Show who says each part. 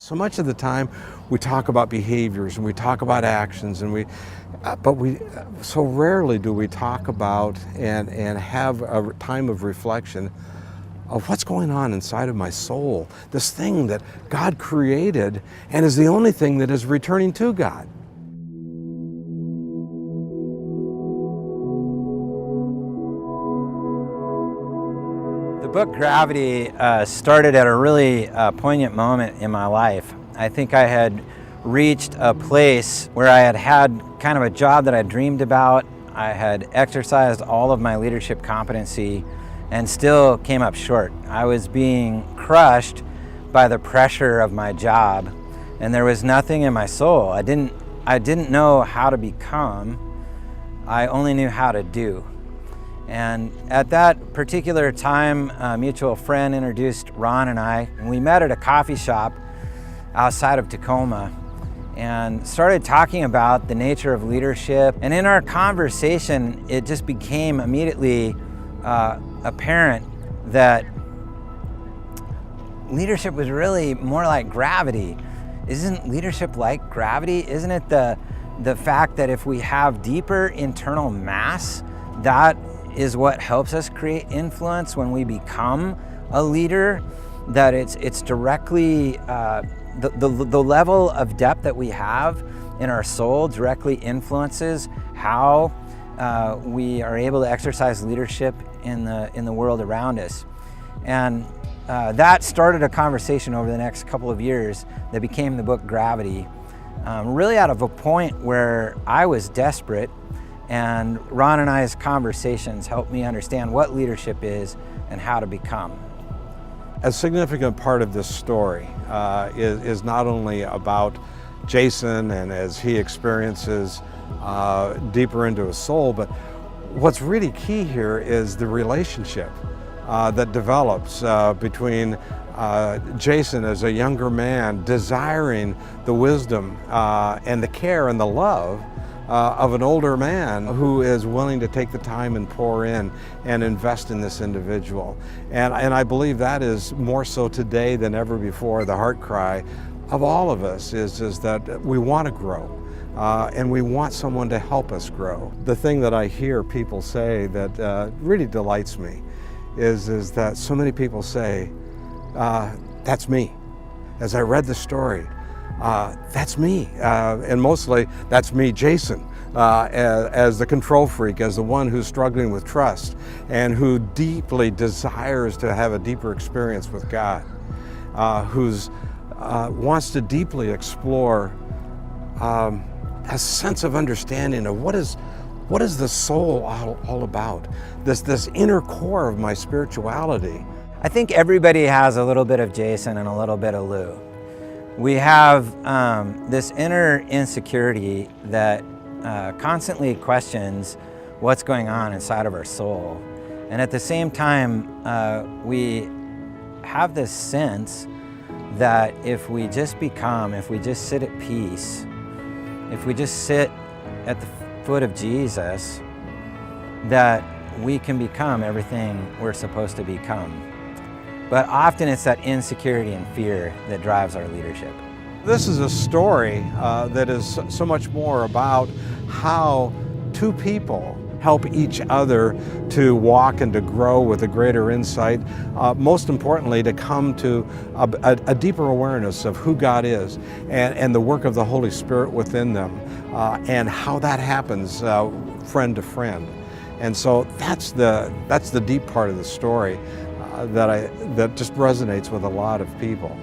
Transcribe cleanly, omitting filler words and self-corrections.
Speaker 1: So much of the time we talk about behaviors and we talk about actions but so rarely do we talk about and have a time of reflection of what's going on inside of my soul, this thing that God created and is the only thing that is returning to God.
Speaker 2: The book Gravity started at a really poignant moment in my life. I think I had reached a place where I had had kind of a job that I dreamed about. I had exercised all of my leadership competency and still came up short. I was being crushed by the pressure of my job, and there was nothing in my soul. I didn't know how to become. I only knew how to do. And at that particular time, a mutual friend introduced Ron and I, and we met at a coffee shop outside of Tacoma and started talking about the nature of leadership. And in our conversation, it just became immediately apparent that leadership was really more like gravity. Isn't leadership like gravity? Isn't it the fact that if we have deeper internal mass, that is what helps us create influence when we become a leader? That it's directly, the level of depth that we have in our soul directly influences how we are able to exercise leadership in the world around us. And that started a conversation over the next couple of years that became the book Gravity, really out of a point where I was desperate. And Ron and I's conversations helped me understand what leadership is and how to become.
Speaker 1: A significant part of this story is not only about Jason and as he experiences deeper into his soul, but what's really key here is the relationship that develops between Jason as a younger man desiring the wisdom and the care and the love of an older man who is willing to take the time and pour in and invest in this individual. And I believe that is more so today than ever before. The heart cry of all of us is that we want to grow and we want someone to help us grow. The thing that I hear people say that really delights me is that so many people say, that's me. As I read the story, that's me, and mostly that's me, Jason, as the control freak, as the one who's struggling with trust and who deeply desires to have a deeper experience with God, who's wants to deeply explore a sense of understanding of what is the soul all about, this inner core of my spirituality.
Speaker 2: I think everybody has a little bit of Jason and a little bit of Lou. We have this inner insecurity that constantly questions what's going on inside of our soul. And at the same time, we have this sense that if we just sit at peace, if we just sit at the foot of Jesus, that we can become everything we're supposed to become. But often it's that insecurity and fear that drives our leadership.
Speaker 1: This is a story that is so much more about how two people help each other to walk and to grow with a greater insight, most importantly to come to a deeper awareness of who God is and the work of the Holy Spirit within them, and how that happens friend to friend. And so that's the deep part of the story that just resonates with a lot of people.